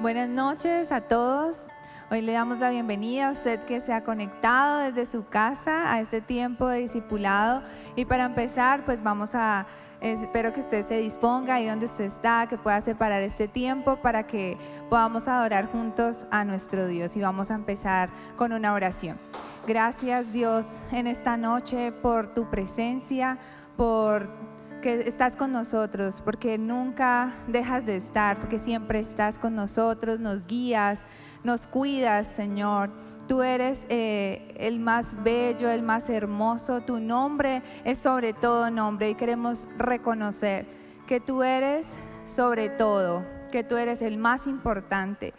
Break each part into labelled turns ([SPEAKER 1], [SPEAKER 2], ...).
[SPEAKER 1] Buenas noches a todos. Hoy le damos la bienvenida a usted que se ha conectado desde su casa a este tiempo de discipulado. Y para empezar, pues espero que usted se disponga ahí donde usted está, que pueda separar este tiempo para que podamos adorar juntos a nuestro Dios. Y vamos a empezar con una oración. Gracias, Dios, en esta noche por tu presencia, por que estás con nosotros, porque nunca dejas de estar, porque siempre estás con nosotros, nos guías, nos cuidas, Señor. Tú eres el más bello, el más hermoso. Tu nombre es sobre todo nombre y queremos reconocer que tú eres sobre todo, que tú eres el más importante,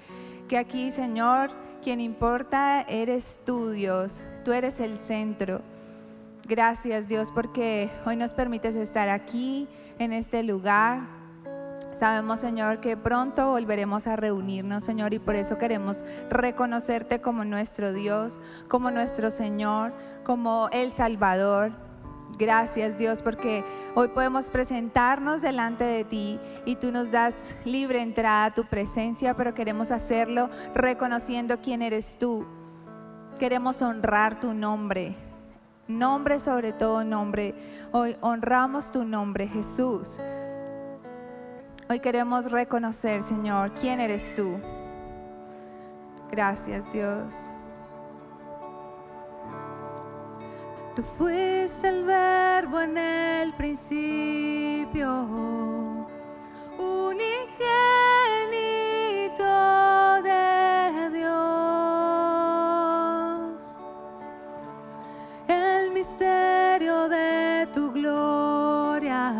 [SPEAKER 1] que aquí, Señor, quien importa eres tú, Dios. Tú eres el centro. Gracias, Dios, porque hoy nos permites estar aquí, en este lugar. Sabemos, Señor, que pronto volveremos a reunirnos, Señor, y por eso queremos reconocerte como nuestro Dios, como nuestro Señor, como el Salvador. Gracias, Dios, porque hoy podemos presentarnos delante de ti y tú nos das libre entrada a tu presencia, pero queremos hacerlo reconociendo quién eres tú. Queremos honrar tu nombre. Nombre sobre todo nombre. Hoy honramos tu nombre, Jesús. Hoy queremos reconocer, Señor, quién eres tú. Gracias, Dios. Tú fuiste el verbo en el principio, unigénito de Dios. El misterio de tu gloria,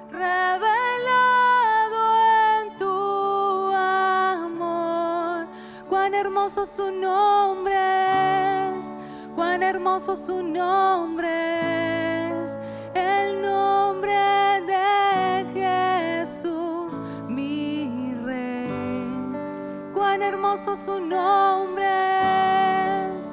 [SPEAKER 1] revelado en tu amor. Cuán hermoso su nombre es, cuán hermoso su nombre es, el nombre de Jesús, mi Rey. Cuán hermoso su nombre es,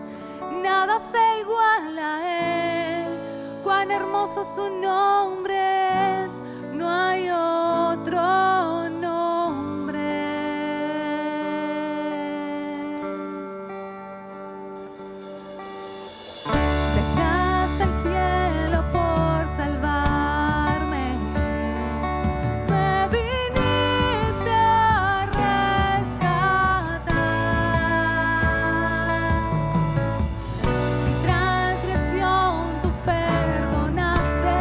[SPEAKER 1] nada se iguala a él. Cuán hermoso su nombre es, no hay otro nombre. Dejaste el cielo por salvarme, me viniste a rescatar. Mi transgresión tú perdonaste,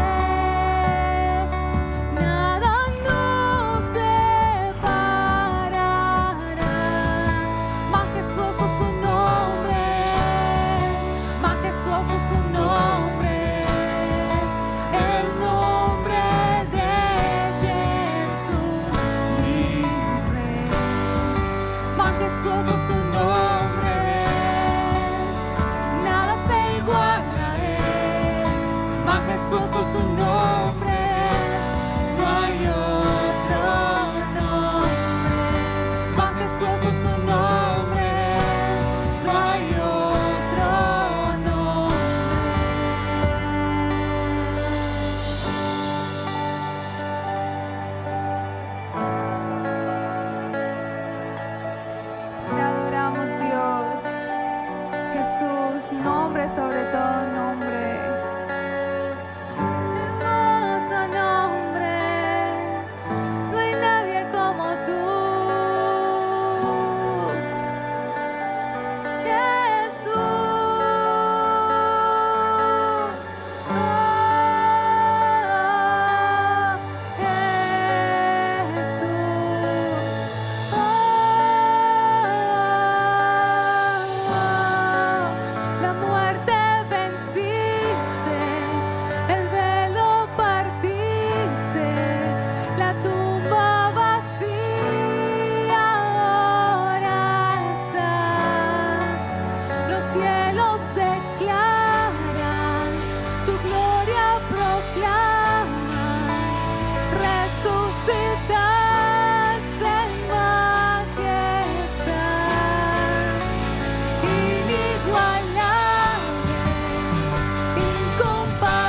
[SPEAKER 1] nada nos separará. Majestuoso su nombre es, majestuoso su nombre es, el nombre de Jesús, mi Rey. Majestuoso su nombre es, nada se iguala a él. Majestuoso su nombre es, no hay otro nombre. Majestuoso su nombre es, no hay otro nombre. Te adoramos, Dios. Jesús, nombre sobre todo nombre. Hermoso nombre. No hay nadie como tú. Jesús. Oh, Jesús. La muerte venciste, el velo partiste, la tumba vacía ahora está. Los cielos declaran, tu gloria proclaman, resucitaste en majestad. Inigualable, incomparable,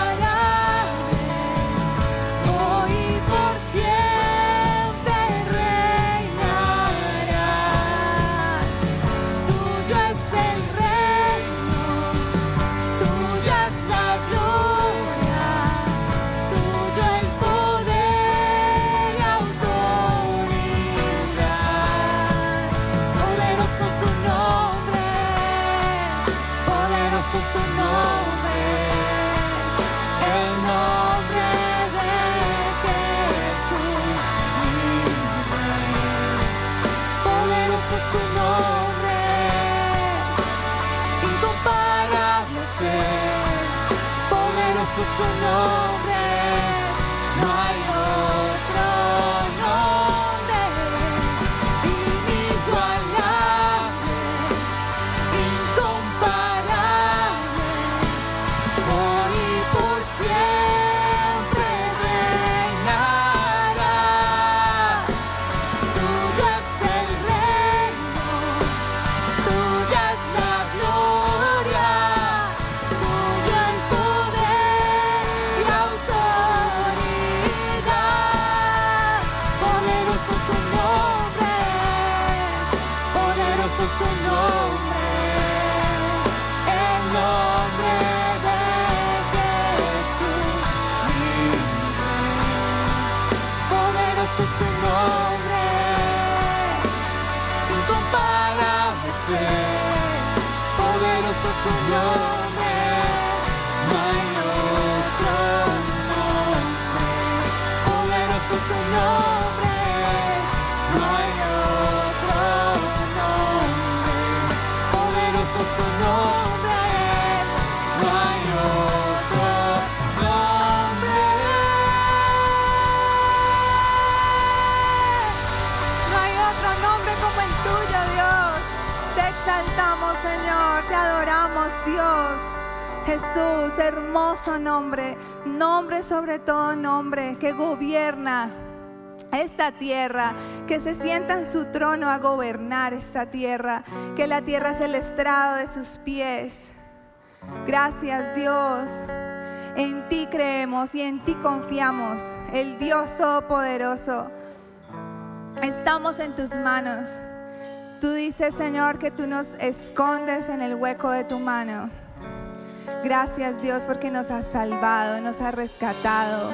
[SPEAKER 1] hoy y por siempre reinarás. su nombre, no hay otro nombre, inigualable, incomparable, hoy y por siempre reinará. Tuyo es el reino, tuya es la gloria, tuyo el poder y autoridad. Poderoso su nombre, poderoso su nombre, el nombre de Jesús vive. Poderoso su nombre, incomparable ser. Poderoso su nombre, no hay otro nombre. Poderoso su nombre, no hay otro nombre. Poderoso su nombre, no hay otro nombre. No hay otro nombre como el tuyo, Dios. Te exaltamos, Señor, te adoramos, Dios. Jesús, hermoso nombre, nombre sobre todo nombre, que gobierna esta tierra, que se sienta en su trono a gobernar esta tierra, que la tierra es el estrado de sus pies. Gracias, Dios. En ti creemos y en ti confiamos, el Dios Todopoderoso. Estamos en tus manos. Tú dices, Señor, que tú nos escondes en el hueco de tu mano. Gracias, Dios, porque nos has salvado, nos has rescatado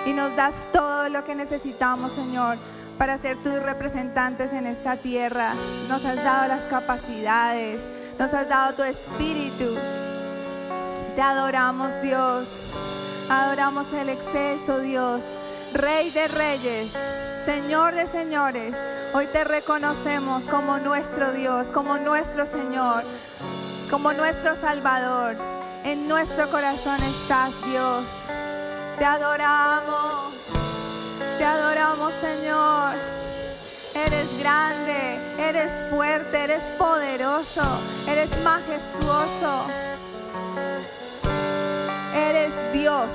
[SPEAKER 1] y nos das todo lo que necesitamos, Señor, para ser tus representantes en esta tierra. Nos has dado las capacidades, nos has dado tu espíritu. Te adoramos, Dios. Adoramos el excelso Dios, Rey de reyes, Señor de señores. Hoy te reconocemos como nuestro Dios, como nuestro Señor, como nuestro Salvador. En nuestro corazón estás, Dios. Te adoramos, Señor. Eres grande, eres fuerte, eres poderoso, eres majestuoso. Eres Dios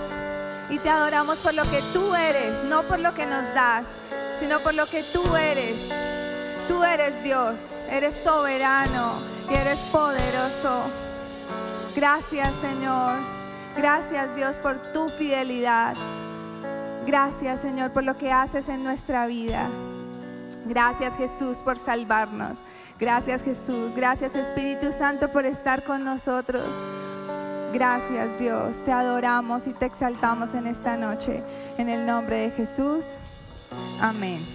[SPEAKER 1] y te adoramos por lo que tú eres, no por lo que nos das, sino por lo que tú eres. Tú eres Dios, eres soberano y eres poderoso. Gracias, Señor. Gracias, Dios, por tu fidelidad. Gracias, Señor, por lo que haces en nuestra vida. Gracias, Jesús, por salvarnos. Gracias, Jesús. Gracias, Espíritu Santo, por estar con nosotros. Gracias, Dios. Te adoramos y te exaltamos en esta noche. En el nombre de Jesús. Amén.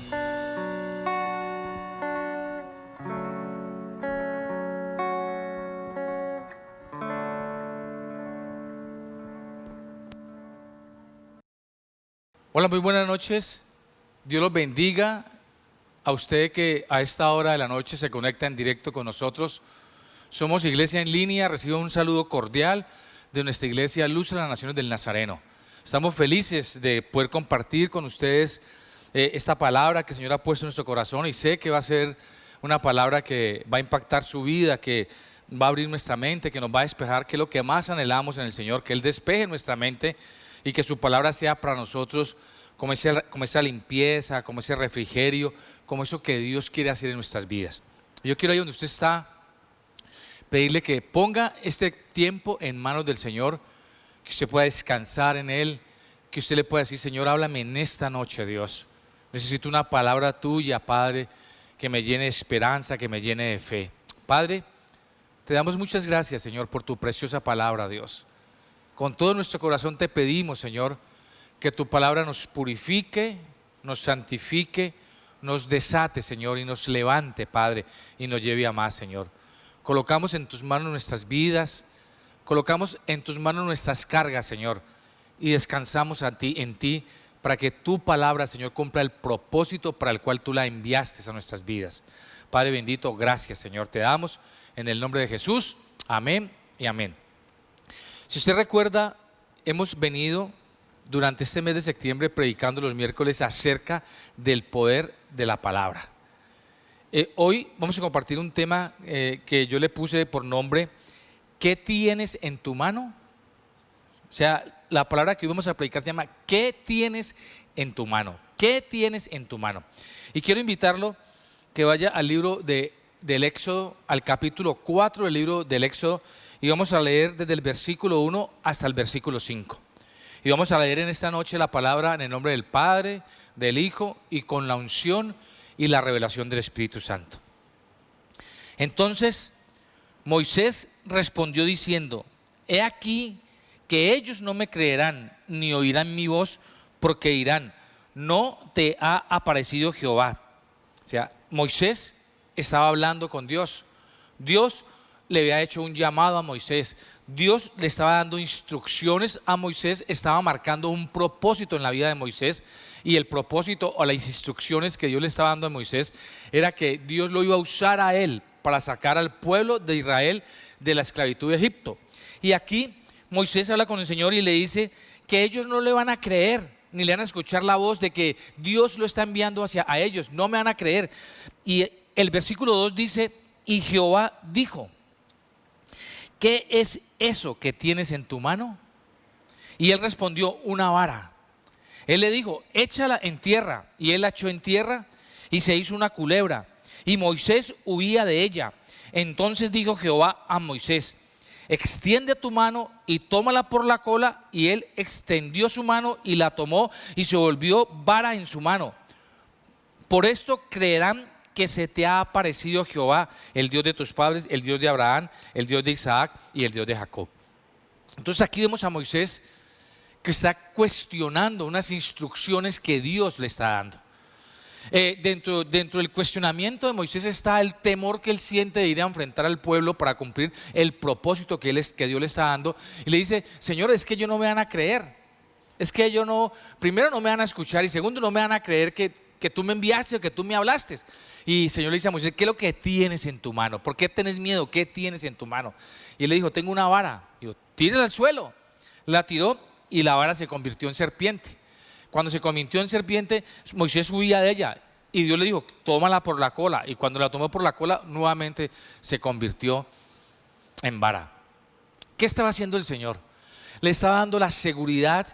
[SPEAKER 2] Hola, muy buenas noches. Dios los bendiga a usted que a esta hora de la noche se conecta en directo con nosotros. Somos Iglesia en Línea. Recibo un saludo cordial de nuestra iglesia Luz de las Naciones del Nazareno. Estamos felices de poder compartir con ustedes esta palabra que el Señor ha puesto en nuestro corazón, y sé que va a ser una palabra que va a impactar su vida, que va a abrir nuestra mente, que nos va a despejar, que es lo que más anhelamos en el Señor, que Él despeje nuestra mente y que su palabra sea para nosotros como esa limpieza, como ese refrigerio, como eso que Dios quiere hacer en nuestras vidas. Yo quiero, ahí donde usted está, pedirle que ponga este tiempo en manos del Señor, que usted pueda descansar en Él, que usted le pueda decir: Señor, háblame en esta noche, Dios. Necesito una palabra tuya, Padre, que me llene de esperanza, que me llene de fe. Padre, te damos muchas gracias, Señor, por tu preciosa palabra, Dios. Con todo nuestro corazón te pedimos, Señor, que tu palabra nos purifique, nos santifique, nos desate, Señor, y nos levante, Padre, y nos lleve a más, Señor. Colocamos en tus manos nuestras vidas, colocamos en tus manos nuestras cargas, Señor, y descansamos en ti, para que tu palabra, Señor, cumpla el propósito para el cual tú la enviaste a nuestras vidas. Padre bendito, gracias, Señor, te damos en el nombre de Jesús. Amén y amén. Si usted recuerda, hemos venido durante este mes de septiembre predicando los miércoles acerca del poder de la palabra. Hoy vamos a compartir un tema que yo le puse por nombre, ¿qué tienes en tu mano? O sea, la palabra que hoy vamos a predicar se llama, ¿qué tienes en tu mano? ¿Qué tienes en tu mano? Y quiero invitarlo que vaya al libro del Éxodo, al capítulo 4 del libro del Éxodo, y vamos a leer desde el versículo 1 hasta el versículo 5. Y vamos a leer en esta noche la palabra en el nombre del Padre, del Hijo y con la unción y la revelación del Espíritu Santo. Entonces Moisés respondió diciendo, he aquí que ellos no me creerán ni oirán mi voz, porque dirán, no te ha aparecido Jehová. O sea, Moisés estaba hablando con Dios. Dios le había hecho un llamado a Moisés. Dios le estaba dando instrucciones a Moisés, estaba marcando un propósito en la vida de Moisés. Y el propósito o las instrucciones que Dios le estaba dando a Moisés era que Dios lo iba a usar a él para sacar al pueblo de Israel de la esclavitud de Egipto. Y aquí Moisés habla con el Señor y le dice que ellos no le van a creer, ni le van a escuchar la voz de que Dios lo está enviando a ellos, no me van a creer. Y el versículo 2 dice, y Jehová dijo, ¿qué es eso que tienes en tu mano? Y él respondió, una vara. Él le dijo, échala en tierra. Y él la echó en tierra y se hizo una culebra. Y Moisés huía de ella. Entonces dijo Jehová a Moisés, extiende tu mano y tómala por la cola. Y él extendió su mano y la tomó y se volvió vara en su mano. Por esto creerán que se te ha aparecido Jehová, el Dios de tus padres, el Dios de Abraham, el Dios de Isaac y el Dios de Jacob. Entonces aquí vemos a Moisés que está cuestionando unas instrucciones que Dios le está dando. Dentro del cuestionamiento de Moisés está el temor que él siente de ir a enfrentar al pueblo para cumplir el propósito que Dios le está dando. Y le dice, Señor, es que ellos no me van a creer. Es que ellos primero no me van a escuchar y segundo no me van a creer que tú me enviaste o que tú me hablaste. Y el Señor le dice a Moisés, ¿qué es lo que tienes en tu mano? ¿Por qué tenés miedo? ¿Qué tienes en tu mano? Y él le dijo, tengo una vara. Y dijo, tírala al suelo. La tiró y la vara se convirtió en serpiente. Cuando se convirtió en serpiente, Moisés huía de ella y Dios le dijo, tómala por la cola. Y cuando la tomó por la cola, nuevamente se convirtió en vara. ¿Qué estaba haciendo el Señor? Le estaba dando la seguridad,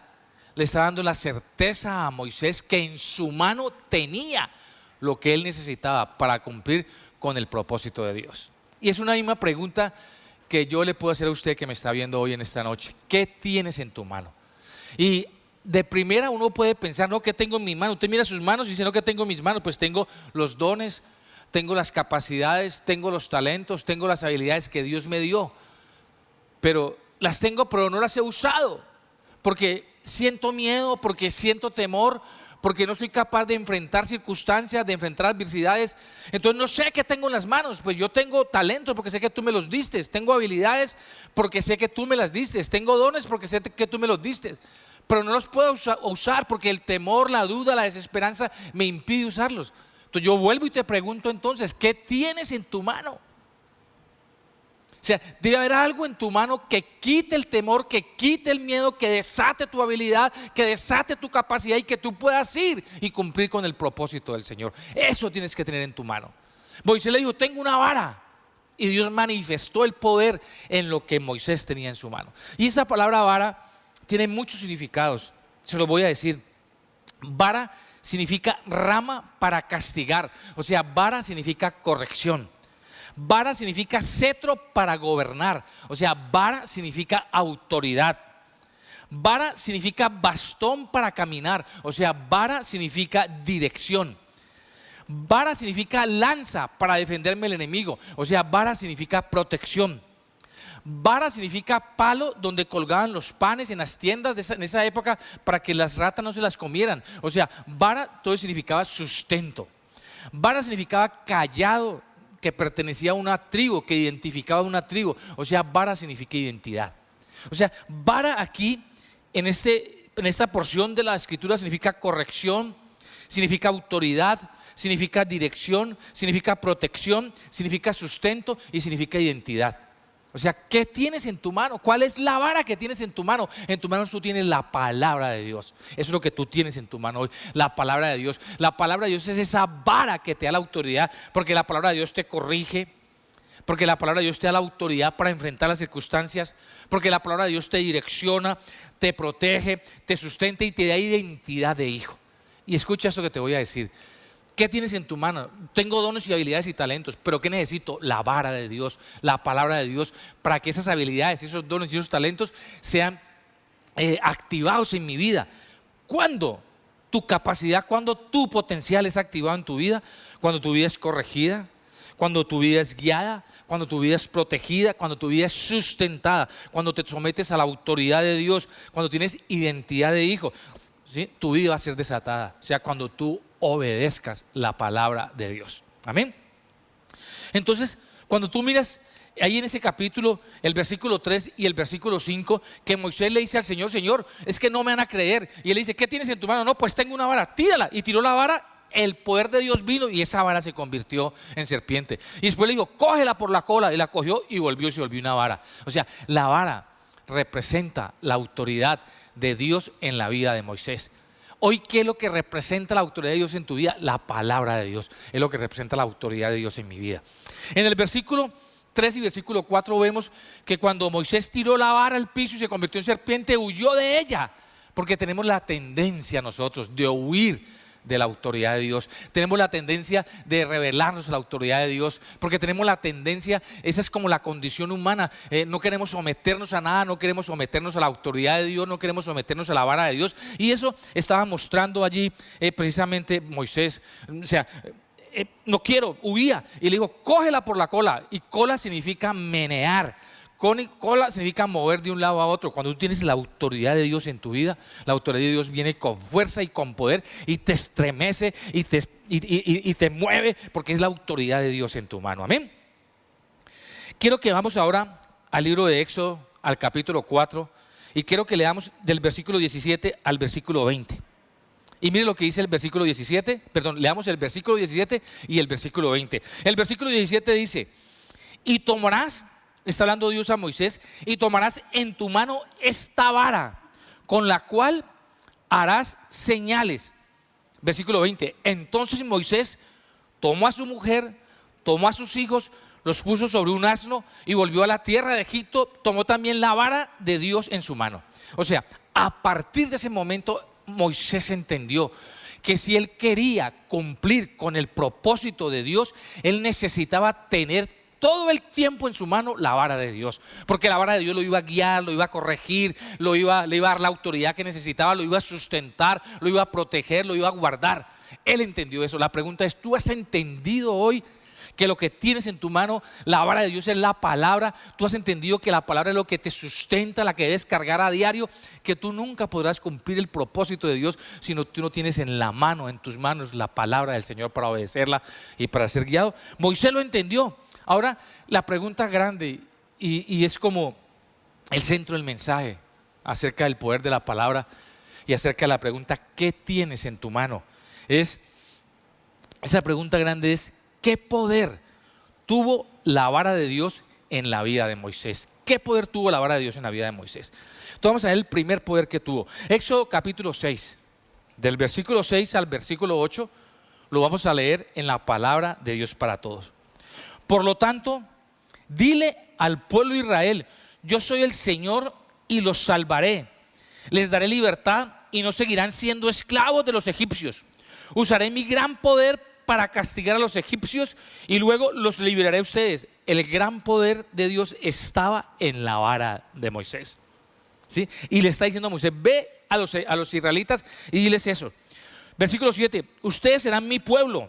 [SPEAKER 2] le estaba dando la certeza a Moisés que en su mano tenía lo que él necesitaba para cumplir con el propósito de Dios. Y es una misma pregunta que yo le puedo hacer a usted que me está viendo hoy en esta noche. ¿Qué tienes en tu mano? Y de primera uno puede pensar, no, ¿qué tengo en mi mano? Usted mira sus manos y dice, no, ¿qué tengo en mis manos? Pues tengo los dones, tengo las capacidades, tengo los talentos, tengo las habilidades que Dios me dio. Pero las tengo, pero no las he usado. Porque siento miedo, porque siento temor, porque no soy capaz de enfrentar circunstancias, de enfrentar adversidades. Entonces no sé qué tengo en las manos. Pues yo tengo talentos porque sé que tú me los diste. Tengo habilidades porque sé que tú me las diste. Tengo dones porque sé que tú me los diste. Pero no los puedo usar porque el temor, la duda, la desesperanza me impide usarlos. Entonces yo vuelvo y te pregunto entonces, ¿qué tienes en tu mano? O sea, debe haber algo en tu mano que quite el temor, que quite el miedo, que desate tu habilidad, que desate tu capacidad y que tú puedas ir y cumplir con el propósito del Señor. Eso tienes que tener en tu mano. Moisés le dijo, tengo una vara. Y Dios manifestó el poder en lo que Moisés tenía en su mano. Y esa palabra vara tiene muchos significados. Se los voy a decir. Vara significa rama para castigar. O sea, vara significa corrección. Vara significa cetro para gobernar, o sea, vara significa autoridad. Vara significa bastón para caminar, o sea, vara significa dirección. Vara significa lanza para defenderme del enemigo, o sea, vara significa protección. Vara significa palo donde colgaban los panes en las tiendas en esa época para que las ratas no se las comieran. O sea, vara todo significaba sustento. Vara significaba callado, que pertenecía a una tribu, que identificaba a una tribu. O sea, vara significa identidad. O sea, vara aquí en esta porción de la escritura significa corrección, significa autoridad, significa dirección, significa protección, significa sustento y significa identidad. O sea, ¿qué tienes en tu mano? ¿Cuál es la vara que tienes en tu mano? En tu mano tú tienes la palabra de Dios. Eso es lo que tú tienes en tu mano hoy, la palabra de Dios. La palabra de Dios es esa vara que te da la autoridad, porque la palabra de Dios te corrige, porque la palabra de Dios te da la autoridad para enfrentar las circunstancias, porque la palabra de Dios te direcciona, te protege, te sustenta y te da identidad de hijo. Y escucha esto que te voy a decir. ¿Qué tienes en tu mano? Tengo dones y habilidades y talentos, pero ¿qué necesito? La vara de Dios, la palabra de Dios, para que esas habilidades, esos dones y esos talentos sean activados en mi vida. ¿Cuándo? Tu capacidad, cuando tu potencial es activado en tu vida, cuando tu vida es corregida, cuando tu vida es guiada, cuando tu vida es protegida, cuando tu vida es sustentada, cuando te sometes a la autoridad de Dios, cuando tienes identidad de hijo, ¿sí? Tu vida va a ser desatada, o sea, cuando tú obedezcas la palabra de Dios. Amén. Entonces, cuando tú miras ahí en ese capítulo, el versículo 3 y el versículo 5, que Moisés le dice al Señor: Señor, es que no me van a creer. Y él le dice: ¿qué tienes en tu mano? No, pues tengo una vara, tírala. Y tiró la vara, el poder de Dios vino y esa vara se convirtió en serpiente. Y después le dijo: cógela por la cola. Y la cogió y volvió y se volvió una vara. O sea, la vara representa la autoridad de Dios en la vida de Moisés. Hoy, ¿qué es lo que representa la autoridad de Dios en tu vida? La palabra de Dios es lo que representa la autoridad de Dios en mi vida. En el versículo 3 y versículo 4 vemos que cuando Moisés tiró la vara al piso y se convirtió en serpiente, huyó de ella, porque tenemos la tendencia nosotros de huir de la autoridad de Dios. Tenemos la tendencia de rebelarnos a la autoridad de Dios, porque tenemos la tendencia, esa es como la condición humana, no queremos someternos a nada, no queremos someternos a la autoridad de Dios, no queremos someternos a la vara de Dios. Y eso estaba mostrando allí precisamente Moisés. O sea, no quiero, huía, y le dijo: cógela por la cola. Y cola significa menear. Cola significa mover de un lado a otro. Cuando tú tienes la autoridad de Dios en tu vida, la autoridad de Dios viene con fuerza y con poder y te estremece y te mueve, porque es la autoridad de Dios en tu mano. Amén. Quiero que vamos ahora al libro de Éxodo, al capítulo 4, y quiero que leamos del versículo 17 al versículo 20. Y mire lo que dice el versículo 17, leamos el versículo 17 y el versículo 20. El versículo 17 dice: y tomarás, está hablando Dios a Moisés, y tomarás en tu mano esta vara, con la cual harás señales. Versículo 20. Entonces Moisés tomó a su mujer, tomó a sus hijos, los puso sobre un asno y volvió a la tierra de Egipto. Tomó también la vara de Dios en su mano. O sea, a partir de ese momento Moisés entendió que si él quería cumplir con el propósito de Dios, él necesitaba tener todo el tiempo en su mano la vara de Dios, porque la vara de Dios lo iba a guiar, lo iba a corregir, le iba a dar la autoridad que necesitaba, lo iba a sustentar, lo iba a proteger, lo iba a guardar. Él entendió eso. La pregunta es: ¿tú has entendido hoy que lo que tienes en tu mano, la vara de Dios, es la palabra? ¿Tú has entendido que la palabra es lo que te sustenta, la que debes cargar a diario? Que tú nunca podrás cumplir el propósito de Dios si tú no tienes en la mano, en tus manos, la palabra del Señor para obedecerla y para ser guiado. Moisés lo entendió. Ahora, la pregunta grande, y es como el centro del mensaje acerca del poder de la palabra y acerca de la pregunta: ¿qué tienes en tu mano? Esa pregunta grande es: ¿qué poder tuvo la vara de Dios en la vida de Moisés? ¿Qué poder tuvo la vara de Dios en la vida de Moisés? Entonces vamos a ver el primer poder que tuvo. Éxodo capítulo 6, del versículo 6 al versículo 8, lo vamos a leer en la palabra de Dios para todos. Por lo tanto, dile al pueblo de Israel: yo soy el Señor y los salvaré. Les daré libertad y no seguirán siendo esclavos de los egipcios. Usaré mi gran poder para castigar a los egipcios y luego los liberaré a ustedes. El gran poder de Dios estaba en la vara de Moisés, ¿sí? Y le está diciendo a Moisés: ve a los israelitas y diles eso. Versículo 7: ustedes serán mi pueblo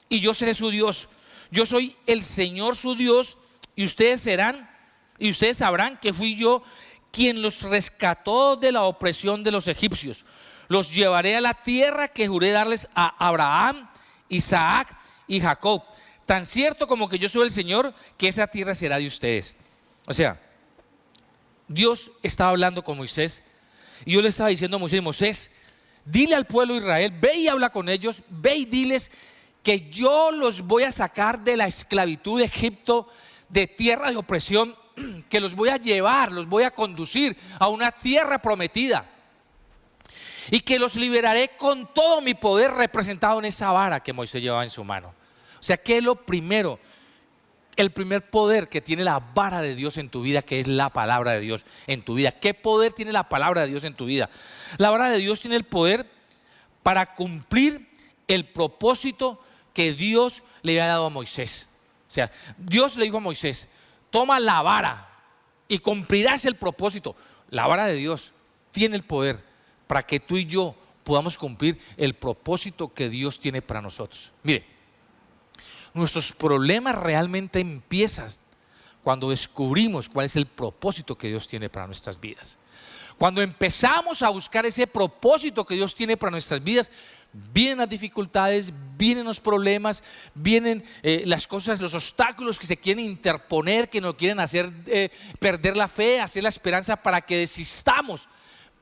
[SPEAKER 2] y yo seré su Dios. Yo soy el Señor su Dios, y ustedes sabrán que fui yo quien los rescató de la opresión de los egipcios. Los llevaré a la tierra que juré darles a Abraham, Isaac y Jacob. Tan cierto como que yo soy el Señor, que esa tierra será de ustedes. O sea, Dios estaba hablando con Moisés y Dios le estaba diciendo a Moisés: Moisés, dile al pueblo de Israel, ve y habla con ellos, ve y diles que yo los voy a sacar de la esclavitud de Egipto, de tierra de opresión, que los voy a llevar, los voy a conducir a una tierra prometida. Y que los liberaré con todo mi poder representado en esa vara que Moisés llevaba en su mano. O sea, ¿qué es lo primero? El primer poder que tiene la vara de Dios en tu vida, que es la palabra de Dios en tu vida. ¿Qué poder tiene la palabra de Dios en tu vida? La vara de Dios tiene el poder para cumplir el propósito que Dios le había dado a Moisés. O sea, Dios le dijo a Moisés: toma la vara y cumplirás el propósito. La vara de Dios tiene el poder para que tú y yo podamos cumplir el propósito que Dios tiene para nosotros. Mire, nuestros problemas realmente empiezan cuando descubrimos cuál es el propósito que Dios tiene para nuestras vidas. Cuando empezamos a buscar ese propósito que Dios tiene para nuestras vidas, vienen las dificultades, vienen los problemas, vienen las cosas, los obstáculos que se quieren interponer, que nos quieren hacer perder la fe, hacer la esperanza para que desistamos.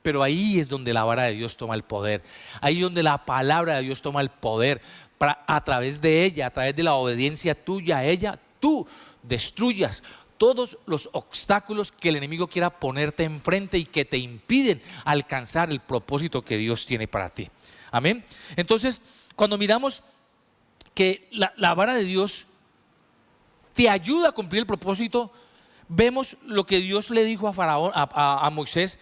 [SPEAKER 2] Pero ahí es donde la vara de Dios toma el poder. Ahí es donde la palabra de Dios toma el poder. Para, a través de ella, a través de la obediencia tuya a ella, tú destruyas todos los obstáculos que el enemigo quiera ponerte enfrente y que te impiden alcanzar el propósito que Dios tiene para ti. Amén. Entonces, cuando miramos que la vara de Dios te ayuda a cumplir el propósito, vemos lo que Dios le dijo a Faraón, a Moisés,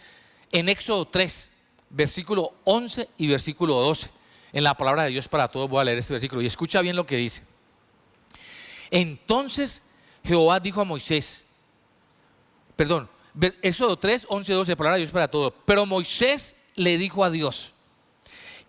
[SPEAKER 2] en Éxodo 3, versículo 11 y versículo 12. En la palabra de Dios para todos voy a leer este versículo y escucha bien lo que dice. Entonces Jehová dijo a Moisés, Éxodo 3, 11, 12, palabra de Dios para todos. Pero Moisés le dijo a Dios: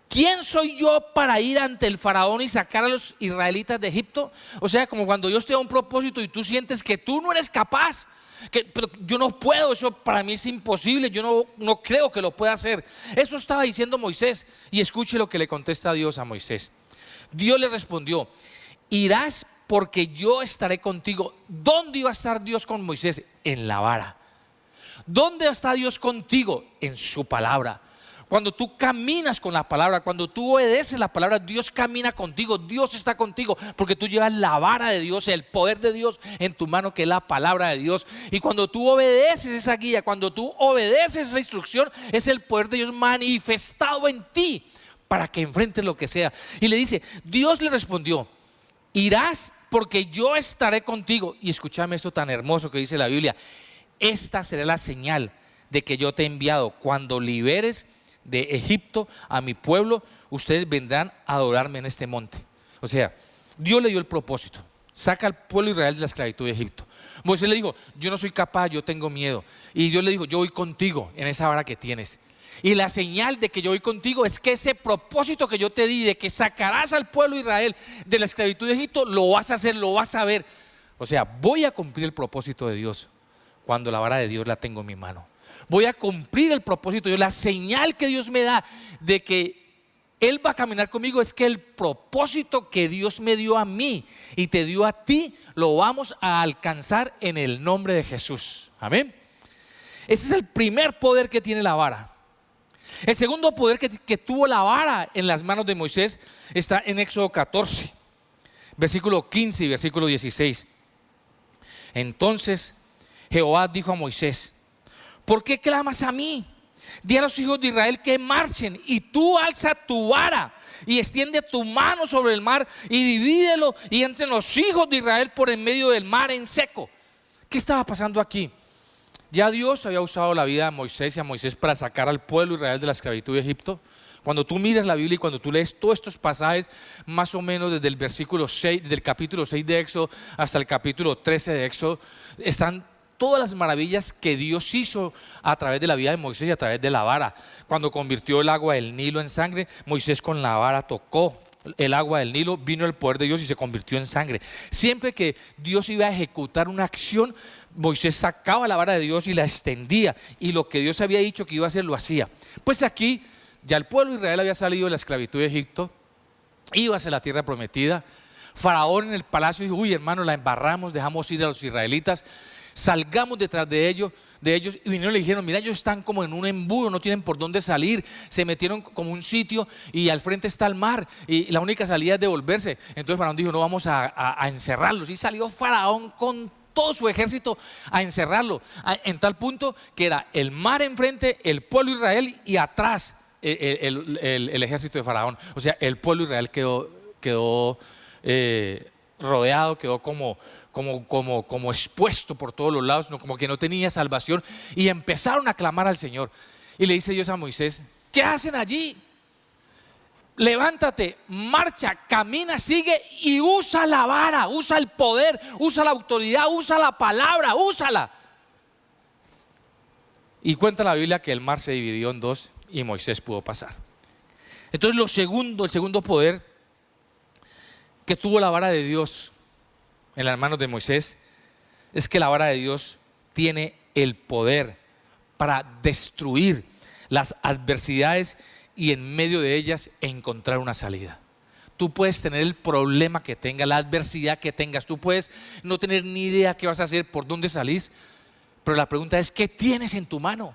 [SPEAKER 2] ¿quién soy yo para ir ante el faraón y sacar a los israelitas de Egipto? O sea, como cuando Dios te da un propósito y tú sientes que tú no eres capaz. Pero yo no puedo, eso para mí es imposible, yo no creo que lo pueda hacer. Eso estaba diciendo Moisés. Y escuche lo que le contesta Dios a Moisés. Dios le respondió: irás porque yo estaré contigo. ¿Dónde iba a estar Dios con Moisés? En la vara. ¿Dónde está Dios contigo? En su palabra. Cuando tú caminas con la palabra, cuando tú obedeces la palabra, Dios camina contigo, Dios está contigo, porque tú llevas la vara de Dios, el poder de Dios en tu mano, que es la palabra de Dios. Y cuando tú obedeces esa guía, cuando tú obedeces esa instrucción, es el poder de Dios manifestado en ti para que enfrentes lo que sea. Y le dice, Dios le respondió: irás porque yo estaré contigo. Y escúchame esto tan hermoso que dice la Biblia: esta será la señal de que yo te he enviado. Cuando liberes de Egipto a mi pueblo, ustedes vendrán a adorarme en este monte. O sea, Dios le dio el propósito: saca al pueblo de Israel de la esclavitud de Egipto. Moisés le dijo: yo no soy capaz, yo tengo miedo. Y Dios le dijo: yo voy contigo en esa vara que tienes. Y la señal de que yo voy contigo es que ese propósito que yo te di, de que sacarás al pueblo de Israel de la esclavitud de Egipto, lo vas a hacer, lo vas a ver. O sea, voy a cumplir el propósito de Dios cuando la vara de Dios la tengo en mi mano. Voy a cumplir el propósito de Dios. La señal que Dios me da de que Él va a caminar conmigo es que el propósito que Dios me dio a mí y te dio a ti, lo vamos a alcanzar en el nombre de Jesús. Amén. Ese es el primer poder que tiene la vara. El segundo poder que tuvo la vara en las manos de Moisés está en Éxodo 14, versículo 15 y versículo 16. Entonces Jehová dijo a Moisés: ¿por qué clamas a mí? Di a los hijos de Israel que marchen, y tú alza tu vara y extiende tu mano sobre el mar y divídelo y entren los hijos de Israel por en medio del mar en seco. ¿Qué estaba pasando aquí? Ya Dios había usado la vida de Moisés y a Moisés para sacar al pueblo de Israel de la esclavitud de Egipto. Cuando tú miras la Biblia y cuando tú lees todos estos pasajes, más o menos desde el versículo 6, desde el capítulo 6 de Éxodo hasta el capítulo 13 de Éxodo, están todas las maravillas que Dios hizo a través de la vida de Moisés y a través de la vara. Cuando convirtió el agua del Nilo en sangre, Moisés con la vara tocó el agua del Nilo, vino el poder de Dios y se convirtió en sangre. Siempre que Dios iba a ejecutar una acción, Moisés sacaba la vara de Dios y la extendía, y lo que Dios había dicho que iba a hacer, lo hacía. Pues aquí ya el pueblo de Israel había salido de la esclavitud de Egipto, iba hacia la tierra prometida. Faraón en el palacio dijo: uy, hermano, la embarramos, dejamos ir a los israelitas, salgamos detrás de ellos, y vinieron y le dijeron: mira, ellos están como en un embudo, no tienen por dónde salir, se metieron como un sitio y al frente está el mar y la única salida es devolverse. Entonces Faraón dijo: no, vamos a encerrarlos. Y salió Faraón con todo su ejército a encerrarlo, en tal punto que era el mar enfrente, el pueblo de Israel y atrás el ejército de Faraón. O sea, el pueblo de Israel quedó rodeado, quedó como expuesto por todos los lados, como que no tenía salvación, y empezaron a clamar al Señor. Y le dice Dios a Moisés: ¿qué hacen allí? Levántate, marcha, camina, sigue y usa la vara, usa el poder, usa la autoridad, usa la palabra, úsala. Y cuenta la Biblia que el mar se dividió en dos y Moisés pudo pasar. Entonces el segundo poder que tuvo la vara de Dios en las manos de Moisés es que la vara de Dios tiene el poder para destruir las adversidades y en medio de ellas encontrar una salida. Tú puedes tener el problema que tengas, la adversidad que tengas, tú puedes no tener ni idea qué vas a hacer, por dónde salís, pero la pregunta es: ¿qué tienes en tu mano?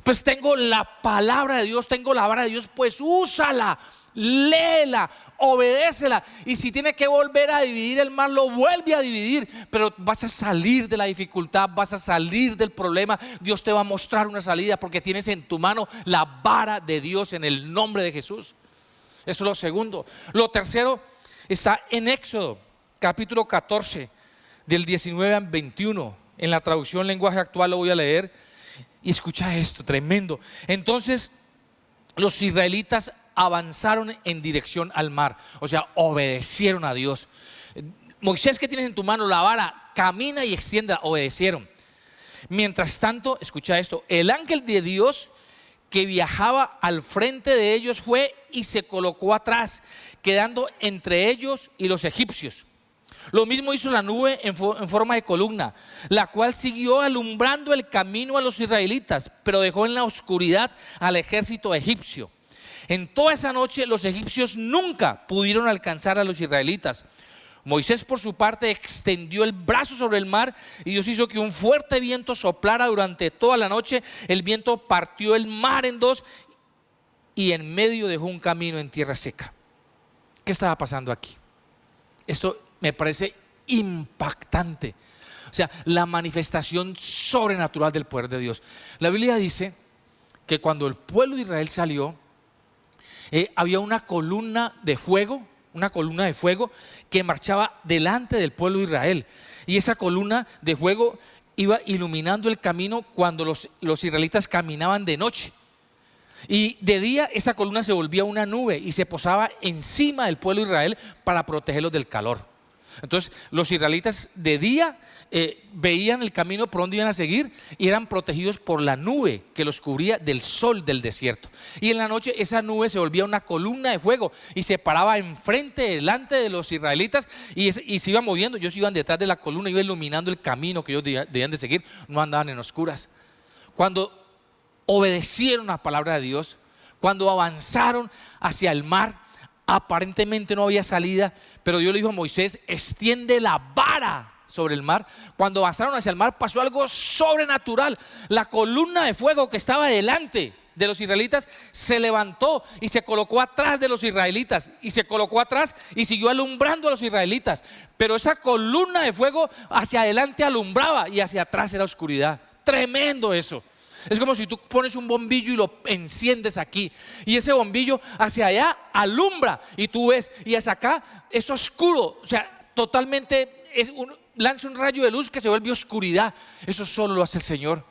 [SPEAKER 2] Pues tengo la palabra de Dios, tengo la vara de Dios, pues úsala, léela, obedécela, y si tiene que volver a dividir el mar, lo vuelve a dividir, pero vas a salir de la dificultad, vas a salir del problema. Dios te va a mostrar una salida porque tienes en tu mano la vara de Dios en el nombre de Jesús. Eso es lo segundo. Lo tercero está en Éxodo capítulo 14 del 19 al 21. En la traducción lenguaje actual lo voy a leer. Y escucha esto, tremendo. Entonces los israelitas avanzaron en dirección al mar, o sea, obedecieron a Dios. Moisés, ¿qué tienes en tu mano? La vara, camina y extienda. Obedecieron. Mientras tanto, escucha esto, el ángel de Dios que viajaba al frente de ellos fue y se colocó atrás, quedando entre ellos y los egipcios. Lo mismo hizo la nube en forma de columna, la cual siguió alumbrando el camino a los israelitas, pero dejó en la oscuridad al ejército egipcio. En toda esa noche los egipcios nunca pudieron alcanzar a los israelitas. Moisés, por su parte, extendió el brazo sobre el mar y Dios hizo que un fuerte viento soplara durante toda la noche. El viento partió el mar en dos y en medio dejó un camino en tierra seca. ¿Qué estaba pasando aquí? Esto me parece impactante. O sea, la manifestación sobrenatural del poder de Dios. La Biblia dice que cuando el pueblo de Israel salió, había una columna de fuego que marchaba delante del pueblo de Israel. Y esa columna de fuego iba iluminando el camino cuando los israelitas caminaban de noche. Y de día esa columna se volvía una nube y se posaba encima del pueblo de Israel para protegerlos del calor. Entonces los israelitas de día veían el camino por donde iban a seguir y eran protegidos por la nube que los cubría del sol del desierto. Y en la noche esa nube se volvía una columna de fuego y se paraba enfrente, delante de los israelitas y se iba moviendo. Ellos iban detrás de la columna, iba iluminando el camino que ellos debían de seguir, no andaban en oscuras. Cuando obedecieron la palabra de Dios, cuando avanzaron hacia el mar, aparentemente no había salida, pero Dios le dijo a Moisés: extiende la vara sobre el mar. Cuando avanzaron hacia el mar pasó algo sobrenatural. La columna de fuego que estaba delante de los israelitas se levantó y se colocó atrás de los israelitas, y se colocó atrás y siguió alumbrando a los israelitas. Pero esa columna de fuego hacia adelante alumbraba y hacia atrás era oscuridad. Tremendo eso. Es como si tú pones un bombillo y lo enciendes aquí, y ese bombillo hacia allá alumbra y tú ves, y hacia acá es oscuro. O sea, totalmente lanza un rayo de luz que se vuelve oscuridad. Eso solo lo hace el Señor.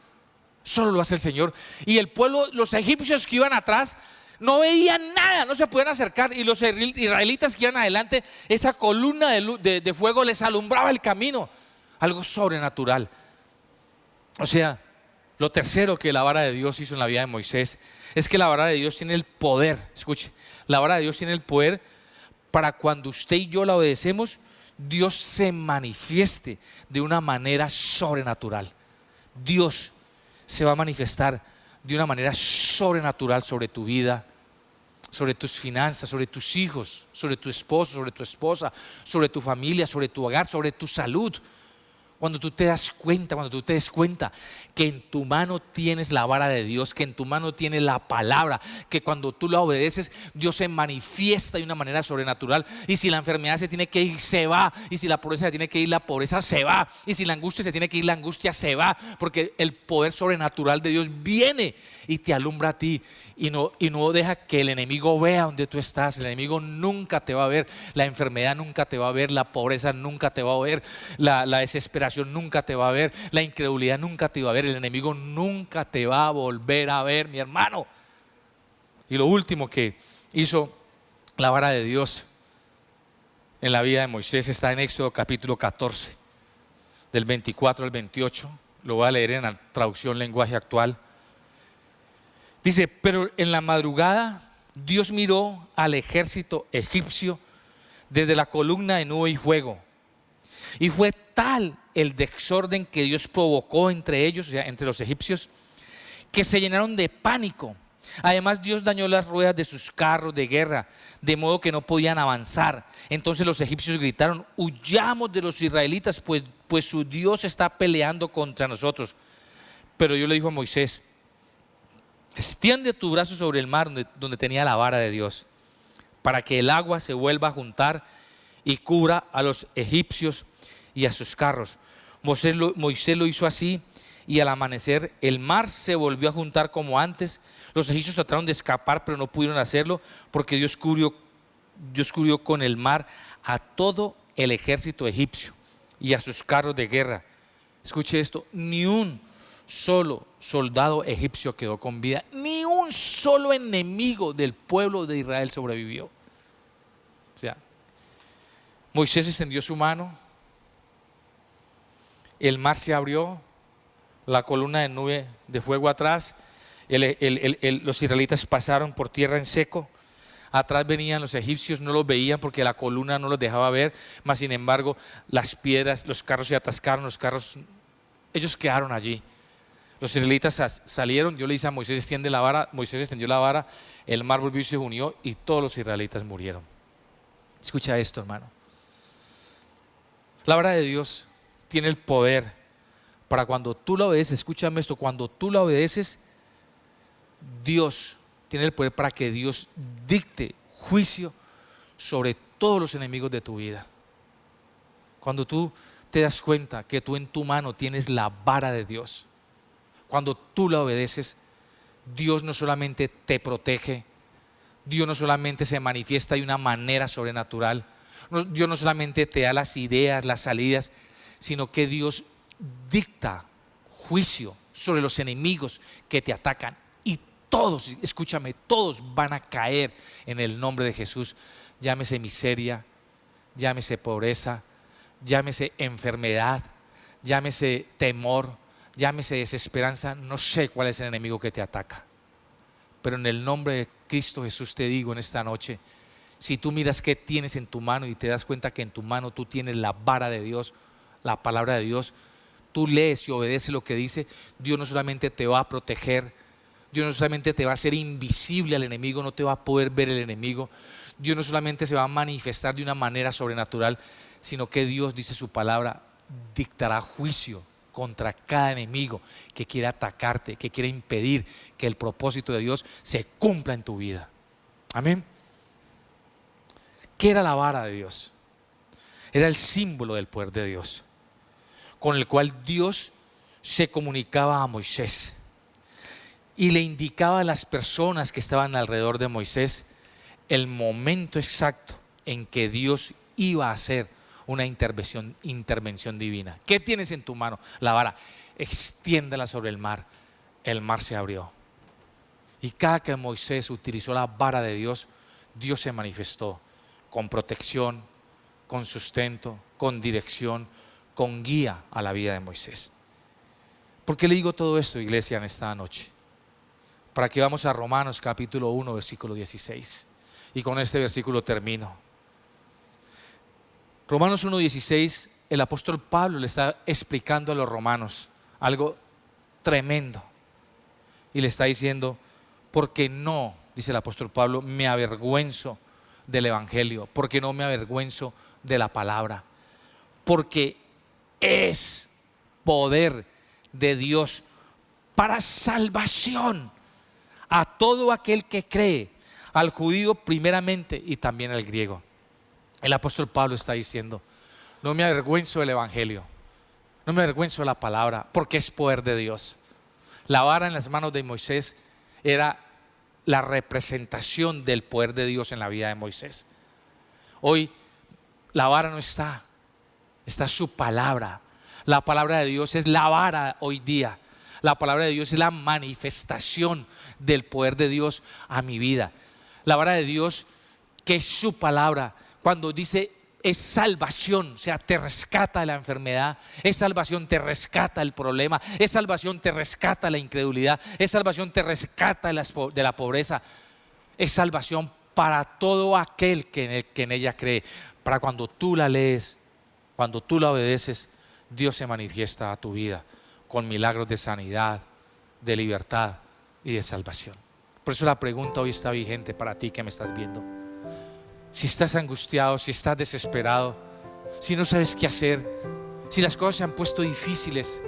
[SPEAKER 2] Solo lo hace el Señor. Y el pueblo, los egipcios que iban atrás, no veían nada, no se podían acercar, y los israelitas que iban adelante, esa columna de fuego les alumbraba el camino. Algo sobrenatural. O sea, lo tercero que la vara de Dios hizo en la vida de Moisés es que la vara de Dios tiene el poder. Escuche, la vara de Dios tiene el poder para cuando usted y yo la obedecemos, Dios se manifieste de una manera sobrenatural. Dios se va a manifestar de una manera sobrenatural sobre tu vida, sobre tus finanzas, sobre tus hijos, sobre tu esposo, sobre tu esposa, sobre tu familia, sobre tu hogar, sobre tu salud. Cuando tú te das cuenta, cuando tú te des cuenta que en tu mano tienes la vara de Dios, que en tu mano tienes la palabra, que cuando tú la obedeces, Dios se manifiesta de una manera sobrenatural. Y si la enfermedad se tiene que ir, se va. Y si la pobreza se tiene que ir, la pobreza se va. Y si la angustia se tiene que ir, la angustia se va. Porque el poder sobrenatural de Dios viene y te alumbra a ti. Y no deja que el enemigo vea donde tú estás. El enemigo nunca te va a ver. La enfermedad nunca te va a ver. La pobreza nunca te va a ver. La desesperación nunca te va a ver. La incredulidad nunca te va a ver. El enemigo nunca te va a volver a ver, mi hermano. Y lo último que hizo la vara de Dios en la vida de Moisés está en Éxodo capítulo 14, del 24 al 28. Lo voy a leer en la traducción lenguaje actual. Dice: pero en la madrugada Dios miró al ejército egipcio desde la columna de nube y fuego. Y fue tal el desorden que Dios provocó entre ellos, o sea, entre los egipcios, que se llenaron de pánico. Además, Dios dañó las ruedas de sus carros de guerra, de modo que no podían avanzar. Entonces los egipcios gritaron: huyamos de los israelitas, pues su Dios está peleando contra nosotros. Pero Dios le dijo a Moisés: extiende tu brazo sobre el mar donde tenía la vara de Dios, para que el agua se vuelva a juntar y cubra a los egipcios y a sus carros. Moisés lo hizo así, y al amanecer el mar se volvió a juntar como antes. Los egipcios trataron de escapar, pero no pudieron hacerlo, porque Dios cubrió con el mar a todo el ejército egipcio y a sus carros de guerra. Escuche esto: ni un solo soldado egipcio quedó con vida, ni un solo enemigo del pueblo de Israel sobrevivió. O sea, Moisés extendió su mano, el mar se abrió, la columna de nube de fuego atrás, los israelitas pasaron por tierra en seco. Atrás venían los egipcios, no los veían porque la columna no los dejaba ver, mas sin embargo las piedras, los carros se atascaron, ellos quedaron allí. Los israelitas salieron, yo le dije a Moisés: extiende la vara. Moisés extendió la vara, el mar volvió y se unió, y todos los israelitas murieron. Escucha esto, hermano. La vara de Dios tiene el poder para, cuando tú la obedeces, escúchame esto, cuando tú la obedeces, Dios tiene el poder para que Dios dicte juicio sobre todos los enemigos de tu vida. Cuando tú te das cuenta que tú en tu mano tienes la vara de Dios, cuando tú la obedeces, Dios no solamente te protege, Dios no solamente se manifiesta de una manera sobrenatural, Dios no solamente te da las ideas, las salidas, sino que Dios dicta juicio sobre los enemigos que te atacan. Y todos, escúchame, todos van a caer en el nombre de Jesús. Llámese miseria, llámese pobreza, llámese enfermedad, llámese temor, llámese desesperanza. No sé cuál es el enemigo que te ataca, pero en el nombre de Cristo Jesús te digo en esta noche: si tú miras qué tienes en tu mano y te das cuenta que en tu mano tú tienes la vara de Dios, la palabra de Dios, tú lees y obedeces lo que dice, Dios no solamente te va a proteger, Dios no solamente te va a hacer invisible al enemigo, no te va a poder ver el enemigo, Dios no solamente se va a manifestar de una manera sobrenatural, sino que Dios, dice su palabra, dictará juicio contra cada enemigo que quiera atacarte, que quiera impedir que el propósito de Dios se cumpla en tu vida. Amén. ¿Qué era la vara de Dios? Era el símbolo del poder de Dios, con el cual Dios se comunicaba a Moisés y le indicaba a las personas que estaban alrededor de Moisés el momento exacto en que Dios iba a hacer una intervención divina. ¿Qué tienes en tu mano? La vara. Extiéndela sobre el mar se abrió. Y cada que Moisés utilizó la vara de Dios, Dios se manifestó con protección, con sustento, con dirección, con guía a la vida de Moisés. ¿Por qué le digo todo esto, iglesia, en esta noche? Para que vamos a Romanos capítulo 1, versículo 16. Y con este versículo termino. Romanos 1:16, el apóstol Pablo le está explicando a los romanos algo tremendo. Y le está diciendo: porque no, dice el apóstol Pablo, me avergüenzo del evangelio, porque no me avergüenzo de la palabra, porque es poder de Dios para salvación a todo aquel que cree, al judío primeramente y también al griego. El apóstol Pablo está diciendo: no me avergüenzo del evangelio, no me avergüenzo de la palabra, porque es poder de Dios. La vara en las manos de Moisés era la representación del poder de Dios en la vida de Moisés. Hoy la vara no está, está su palabra. La palabra de Dios es la vara hoy día. La palabra de Dios es la manifestación del poder de Dios a mi vida. La vara de Dios, que es su palabra, cuando dice es salvación, o sea, te rescata de la enfermedad, es salvación, te rescata del problema, es salvación, te rescata de la incredulidad, es salvación, te rescata de la pobreza, es salvación para todo aquel que en ella cree. Para cuando tú la lees, cuando tú la obedeces, Dios se manifiesta a tu vida con milagros de sanidad, de libertad y de salvación. Por eso la pregunta hoy está vigente para ti que me estás viendo. Si estás angustiado, si estás desesperado, si no sabes qué hacer, si las cosas se han puesto difíciles,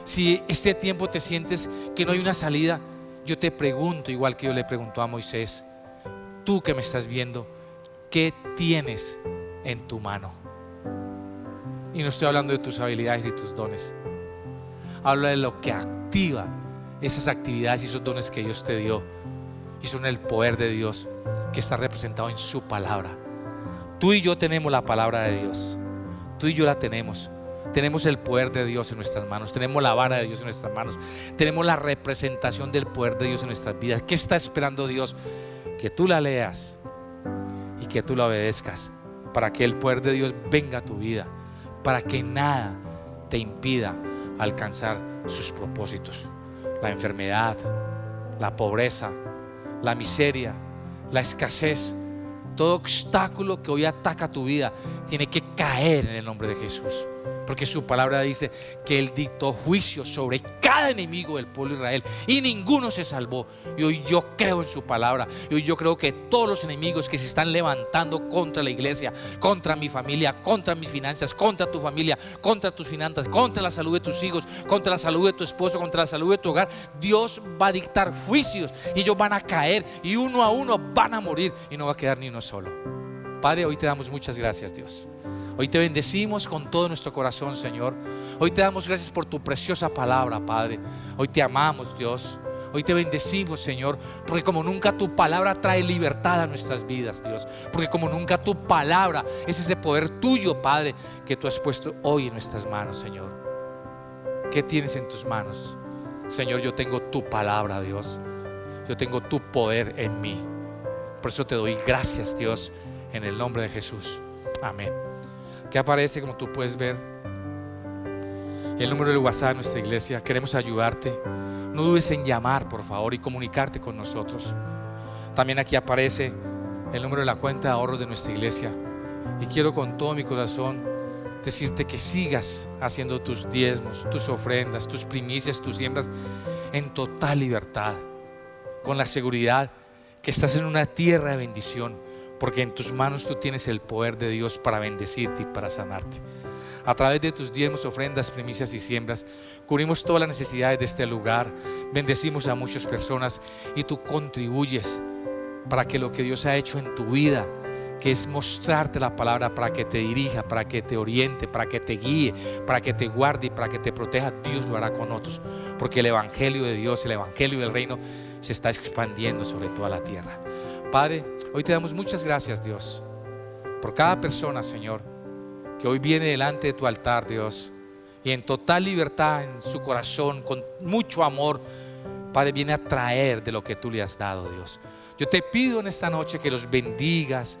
[SPEAKER 2] si este tiempo te sientes que no hay una salida, yo te pregunto, igual que yo le preguntó a Moisés, tú que me estás viendo, ¿qué tienes en tu mano? Y no estoy hablando de tus habilidades y tus dones. Habla de lo que activa esas actividades y esos dones que Dios te dio. Y son el poder de Dios que está representado en su palabra. Tú y yo tenemos la palabra de Dios. Tú y yo la tenemos. Tenemos el poder de Dios en nuestras manos. Tenemos la vara de Dios en nuestras manos. Tenemos la representación del poder de Dios en nuestras vidas. ¿Qué está esperando Dios? Que tú la leas y que tú la obedezcas, para que el poder de Dios venga a tu vida, para que nada te impida alcanzar sus propósitos. La enfermedad, la pobreza, la miseria, la escasez, todo obstáculo que hoy ataca tu vida tiene que caer en el nombre de Jesús, porque su palabra dice que Él dictó juicio sobre cada enemigo del pueblo de Israel y ninguno se salvó. Y hoy yo creo en su palabra, y hoy yo creo que todos los enemigos que se están levantando contra la iglesia, contra mi familia, contra mis finanzas, contra tu familia, contra tus finanzas, contra la salud de tus hijos, contra la salud de tu esposo, contra la salud de tu hogar, Dios va a dictar juicios y ellos van a caer y uno a uno van a morir y no va a quedar ni uno solo. Padre, hoy te damos muchas gracias, Dios. Hoy te bendecimos con todo nuestro corazón, Señor. Hoy te damos gracias por tu preciosa palabra, Padre. Hoy te amamos, Dios. Hoy te bendecimos, Señor, porque como nunca tu palabra trae libertad a nuestras vidas, Dios. Porque como nunca tu palabra es ese poder tuyo, Padre, que tú has puesto hoy en nuestras manos, Señor. ¿Qué tienes en tus manos? Señor, yo tengo tu palabra, Dios. Yo tengo tu poder en mí. Por eso te doy gracias, Dios, en el nombre de Jesús. Amén. Que aparece, como tú puedes ver, el número del WhatsApp de nuestra iglesia. Queremos ayudarte. No dudes en llamar, por favor, y comunicarte con nosotros. También aquí aparece el número de la cuenta de ahorros de nuestra iglesia. Y quiero con todo mi corazón decirte que sigas haciendo tus diezmos, tus ofrendas, tus primicias, tus siembras en total libertad, con la seguridad que estás en una tierra de bendición, porque en tus manos tú tienes el poder de Dios para bendecirte y para sanarte. A través de tus diezmos, ofrendas, primicias y siembras, cubrimos todas las necesidades de este lugar, bendecimos a muchas personas y tú contribuyes para que lo que Dios ha hecho en tu vida, que es mostrarte la palabra para que te dirija, para que te oriente, para que te guíe, para que te guarde y para que te proteja, Dios lo hará con otros, porque el evangelio de Dios, el evangelio del reino se está expandiendo sobre toda la tierra. Padre, hoy te damos muchas gracias, Dios, por cada persona, Señor, que hoy viene delante de tu altar, Dios, y en total libertad en su corazón, con mucho amor, Padre, viene a traer de lo que tú le has dado, Dios. Yo te pido en esta noche que los bendigas,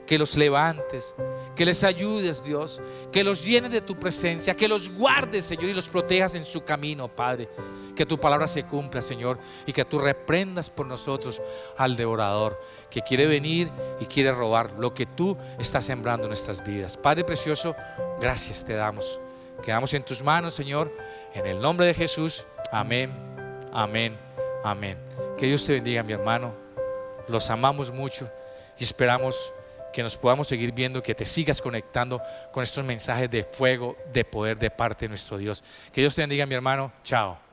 [SPEAKER 2] que los levantes, que les ayudes, Dios, que los llenes de tu presencia, que los guardes, Señor, y los protejas en su camino, Padre. Que tu palabra se cumpla, Señor, y que tú reprendas por nosotros al devorador que quiere venir y quiere robar lo que tú estás sembrando en nuestras vidas. Padre precioso, gracias te damos. Quedamos en tus manos, Señor, en el nombre de Jesús. Amén, amén, amén. Que Dios te bendiga, mi hermano. Los amamos mucho y esperamos que nos podamos seguir viendo, que te sigas conectando con estos mensajes de fuego, de poder de parte de nuestro Dios. Que Dios te bendiga, mi hermano. Chao.